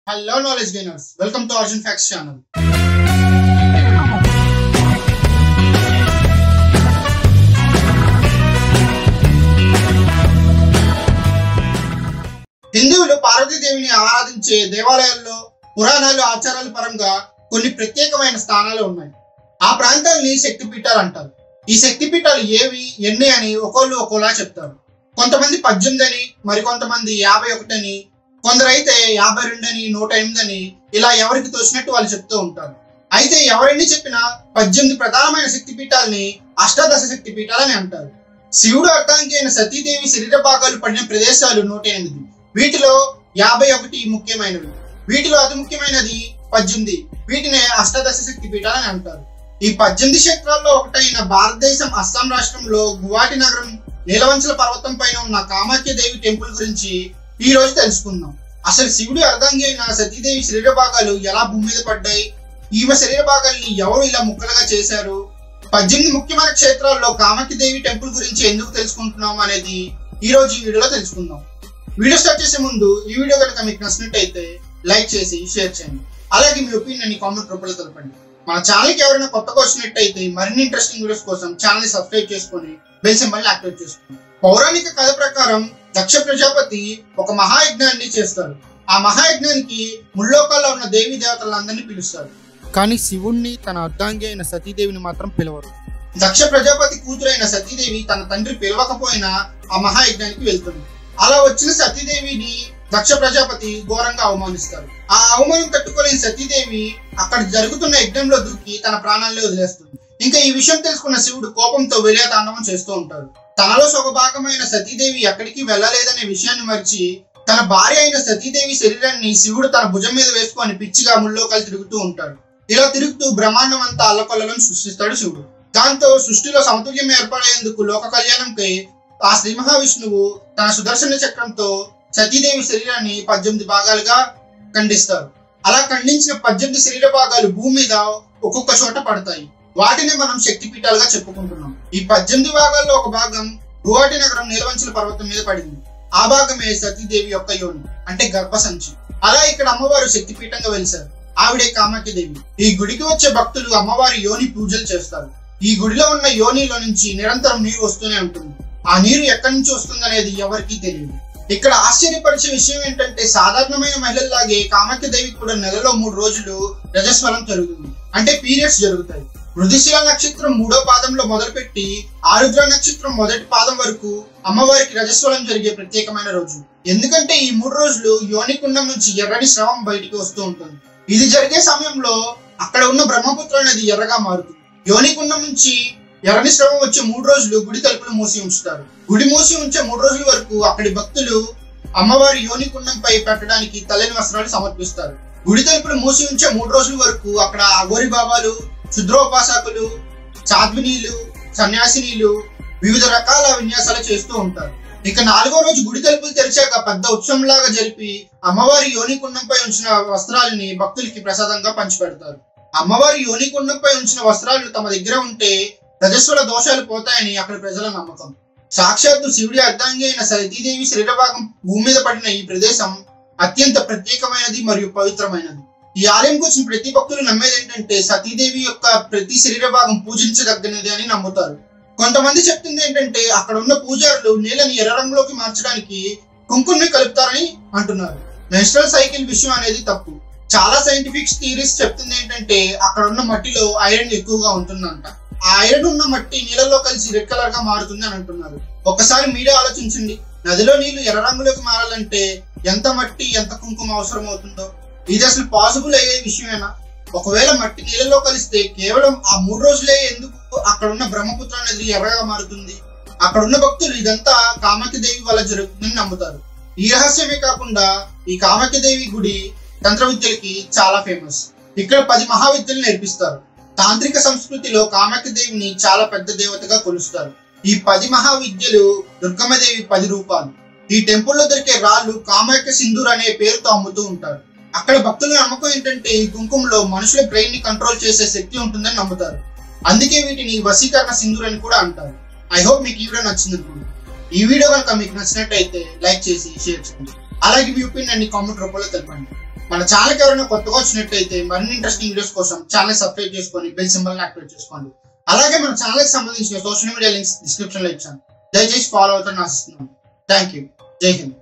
Hello knowledge gainers, welcome to Arjun Facts channel. హిందువులు పార్వతీదేవిని ఆరాధించే దేవాలయాల్లో పురాణాలు ఆచారాల పరంగా కొన్ని ప్రత్యేకమైన స్థానాలు ఉన్నాయి. ఆ ప్రాంతాలని శక్తిపీఠాలు అంటారు. ఈ శక్తిపీఠాలు ఏవి ఎన్ని అని ఒకళ్ళు ఒక్కోలా చెప్తారు. కొంతమంది 18 అని, మరికొంతమంది 51 అని, కొందరైతే 52 అని, 108 అని, ఇలా ఎవరికి తోచినట్టు వాళ్ళు చెప్తూ ఉంటారు. అయితే ఎవరైనా చెప్పినా 18 ప్రధానమైన శక్తిపీఠాలని అష్టాదశ శక్తిపీఠాలని అంటారు. శివుడు అర్ధాంగి అయిన సతీదేవి శరీర భాగాలు పడిన ప్రదేశాలు 108. వీటిలో 51 ముఖ్యమైనవి. వీటిలో అతి ముఖ్యమైనది 18. వీటినే అష్టాదశ శక్తిపీఠాలని అంటారు. ఈ 18 క్షేత్రాల్లో ఒకటైన భారతదేశం అస్సాం రాష్ట్రంలో గువాహటి నగరం నీలవంచల పర్వతం పైన ఉన్న కామాఖ్యదేవి టెంపుల్ గురించి ఈ రోజు తెలుసుకుందాం. అసలు శివుడి అర్ధాంగి అయిన సతీదేవి శరీర భాగాలు ఎలా భూమి మీద పడ్డాయి, ఈమె శరీర భాగాల్ని ఎవరు ఇలా ముక్కలుగా చేశారు, 18 ముఖ్యమైన క్షేత్రాల్లో కామాఖ్యదేవి టెంపుల్ గురించి ఎందుకు తెలుసుకుంటున్నాం అనేది ఈ రోజు ఈ వీడియోలో తెలుసుకుందాం. వీడియో స్టార్ట్ చేసే ముందు ఈ వీడియో కనుక మీకు నచ్చినట్టయితే లైక్ చేసి షేర్ చేయండి. అలాగే మీ ఒపీనియన్ కామెంట్ రూపంలో తెలపండి. మన ఛానల్ కి ఎవరైనా కొత్తగా వచ్చినట్టయితే మరిన్ని ఇంట్రెస్టింగ్ వీడియోస్ కోసం ఛానల్ ని సబ్స్క్రైబ్ చేసుకొని బెల్ సింబల్ ని యాక్టివేట్ చేసుకోండి. పౌరాణిక కథ ప్రకారం దక్ష ప్రజాపతి ఒక మహాయజ్ఞాన్ని చేస్తారు. ఆ మహాయజ్ఞానికి ముల్లోకాల్లో ఉన్న దేవీ దేవతలందరినీ పిలుస్తారు. కానీ శివుణ్ణి తన అర్ధాంగి అయిన సతీదేవిని మాత్రం పిలవరు. దక్ష ప్రజాపతి కూతురైన సతీదేవి తన తండ్రి పిలవకపోయినా ఆ మహాయజ్ఞానికి వెళ్తుంది. అలా వచ్చిన సతీదేవిని దక్ష ప్రజాపతి ఘోరంగా అవమానిస్తారు. ఆ అవమానం తట్టుకోలేని సతీదేవి అక్కడ జరుగుతున్న యజ్ఞంలో దూకి తన ప్రాణాలనే వదిలేస్తుంది. ఇంకా ఈ విషయం తెలుసుకున్న శివుడు కోపంతో విలయతాండవం చేస్తూ ఉంటాడు. తనలో ఒక భాగమైన సతీదేవి ఎక్కడికి వెళ్ళలేదనే విషయాన్ని మరిచి తన భార్య అయిన సతీదేవి శరీరాన్ని శివుడు తన భుజం మీద వేసుకొని పిచ్చిగా ముల్లోకాలు తిరుగుతూ ఉంటాడు. ఇలా తిరుగుతూ బ్రహ్మాండం అంతా అల్లకొల్లను సృష్టిస్తాడు శివుడు. దాంతో సృష్టిలో సమతుల్యం ఏర్పడేందుకు లోక కళ్యాణంకై ఆ శ్రీ మహావిష్ణువు తన సుదర్శన చక్రంతో సతీదేవి శరీరాన్ని 18 భాగాలుగా ఖండిస్తారు. అలా ఖండించిన 18 శరీర భాగాలు భూమి మీద ఒక్కొక్క చోట పడతాయి. వాటిని మనం శక్తిపీఠాలుగా చెప్పుకుంటున్నాం. ఈ 18 భాగాల్లో ఒక భాగం గువాహటి నగరం నీలవంచల పర్వతం మీద పడింది. ఆ భాగమే సతీదేవి యొక్క యోని, అంటే గర్భసంచి. అలా ఇక్కడ అమ్మవారు శక్తిపీఠంగా వెలిశారు. ఆవిడే కామాఖ్యదేవి. ఈ గుడికి వచ్చే భక్తులు అమ్మవారి యోని పూజలు చేస్తారు. ఈ గుడిలో ఉన్న యోనిలో నుంచి నిరంతరం నీరు వస్తూనే ఉంటుంది. ఆ నీరు ఎక్కడి నుంచి వస్తుంది అనేది ఎవరికీ తెలియదు. ఇక్కడ ఆశ్చర్యపరిచే విషయం ఏంటంటే సాధారణమైన మహిళల్లాగే కామాఖ్యదేవికి కూడా నెలలో 3 రోజులు రజస్వలం జరుగుతుంది, అంటే పీరియడ్స్ జరుగుతాయి. మృగశిర నక్షత్రం 3వ పాదంలో మొదలుపెట్టి ఆరుద్ర నక్షత్రం 1వ పాదం వరకు అమ్మవారికి రజస్వలం జరిగే ప్రత్యేకమైన రోజు. ఎందుకంటే ఈ 3 రోజులు యోనికుండం నుంచి ఎర్రని స్రవం బయటికి వస్తూ ఉంటుంది. ఇది జరిగే సమయంలో అక్కడ ఉన్న బ్రహ్మపుత్ర అనేది ఎర్రగా మారుతుంది. యోనికుండం నుంచి ఎర్రని స్రవం వచ్చే 3 రోజులు గుడి తలుపులు మూసి ఉంచుతారు. గుడి మూసి ఉంచే 3 రోజుల వరకు అక్కడి భక్తులు అమ్మవారి యోనికుండంపై పెట్టడానికి తెల్లని వస్త్రాలు సమర్పిస్తారు. గుడి తలుపులు మూసి ఉంచే 3 రోజుల వరకు అక్కడ అఘోరి బాబాలు, క్షుద్రోపాసకులు, సాధ్వినీలు, సన్యాసినీలు వివిధ రకాల విన్యాసాలు చేస్తూ ఉంటారు. ఇక 4వ రోజు గుడి తలుపులు తెరిచాక పెద్ద ఉత్సవంలాగా జరిపి అమ్మవారి యోనికుండంపై ఉంచిన వస్త్రాలని భక్తులకి ప్రసాదంగా పంచిపెడతారు. అమ్మవారి యోనికుండంపై ఉంచిన వస్త్రాలు తమ దగ్గర ఉంటే రజస్వల దోషాలు పోతాయని అక్కడ ప్రజల నమ్మకం. సాక్షాత్తు శివుడి అర్ధాంగి అయిన సతీదేవి శరీర భాగం భూమి మీద పడిన ఈ ప్రదేశం అత్యంత ప్రత్యేకమైనది మరియు పవిత్రమైనది. ఈ ఆలయంకి వచ్చిన ప్రతి భక్తులు నమ్మేది ఏంటంటే సతీదేవి యొక్క ప్రతి శరీర భాగం పూజించదగ్గనది అని నమ్ముతారు. కొంతమంది చెప్తుంది ఏంటంటే అక్కడ ఉన్న పూజారులు నీళ్ళని ఎర్ర రంగులోకి మార్చడానికి కుంకుమని కలుపుతారని అంటున్నారు. మెన్స్ట్రల్ సైకిల్ విషయం అనేది తప్పు. చాలా సైంటిఫిక్ థియరీస్ చెప్తుంది ఏంటంటే అక్కడ ఉన్న మట్టిలో ఐరన్ ఎక్కువగా ఉంటుందంట. ఆ ఐరన్ ఉన్న మట్టి నీళ్ళలో కలిసి రెడ్ కలర్ గా మారుతుంది అని అంటున్నారు. ఒక్కసారి మీరే ఆలోచించండి, నదిలో నీళ్లు ఎర్ర రంగులోకి మారాలంటే ఎంత మట్టి ఎంత కుంకుమ అవసరం అవుతుందో. ఇది అసలు పాసిబుల్ అయ్యే విషయమేనా? ఒకవేళ మట్టి నీళ్ళలో కలిస్తే కేవలం ఆ 3 రోజులే ఎందుకు అక్కడ ఉన్న బ్రహ్మపుత్ర నది ఎర్రగా మారుతుంది? అక్కడ ఉన్న భక్తులు ఇదంతా కామాఖ్యదేవి వల్ల జరుగుతుందని నమ్ముతారు. ఈ రహస్యమే కాకుండా ఈ కామాఖ్యదేవి గుడి తంత్ర విద్యలకి చాలా ఫేమస్. ఇక్కడ 10 మహావిద్యలు నేర్పిస్తారు. తాంత్రిక సంస్కృతిలో కామాఖ్యదేవిని చాలా పెద్ద దేవతగా కొలుస్తారు. ఈ 10 మహావిద్యలు దుర్గమ్మదేవి 10 రూపాలు. ఈ టెంపుల్లో దొరికే రాళ్ళు కామాఖ్య సింధూర్ అనే పేరుతో అమ్ముతూ ఉంటారు. అక్కడ భక్తుల నమ్మకం ఏంటంటే ఈ కుంకుమలో మనుషుల బ్రెయిన్ ని కంట్రోల్ చేసే శక్తి ఉంటుందని నమ్ముతారు. అందుకే వీటిని వశీకరణ సింధూర్ అని కూడా అంటారు. ఐ హోప్ మీకు ఈ వీడియో నచ్చింది అనుకుంటున్నాను. ఈ వీడియో కనుక మీకు నచ్చినట్టయితే లైక్ చేసి షేర్ చేయండి. అలాగే మీ ఒపీనియన్ కామెంట్ రూపంలో తెలపండి. మన ఛానల్కి ఎవరైనా కొత్తగా వచ్చినట్లయితే మరిన్ని ఇంట్రెస్టింగ్ వీడియోస్ కోసం ఛానల్ సబ్స్క్రైబ్ చేసుకొని బెల్ సింబల్ యాక్టివేట్ చేసుకోండి. అలాగే మన ఛానల్కి సంబంధించిన సోషల్ మీడియా లింక్స్ డిస్క్రిప్షన్ లో ఇచ్చాను. దయచేసి ఫాలో అవుతారని ఆశిస్తున్నాను. Thank you. జై హింద్.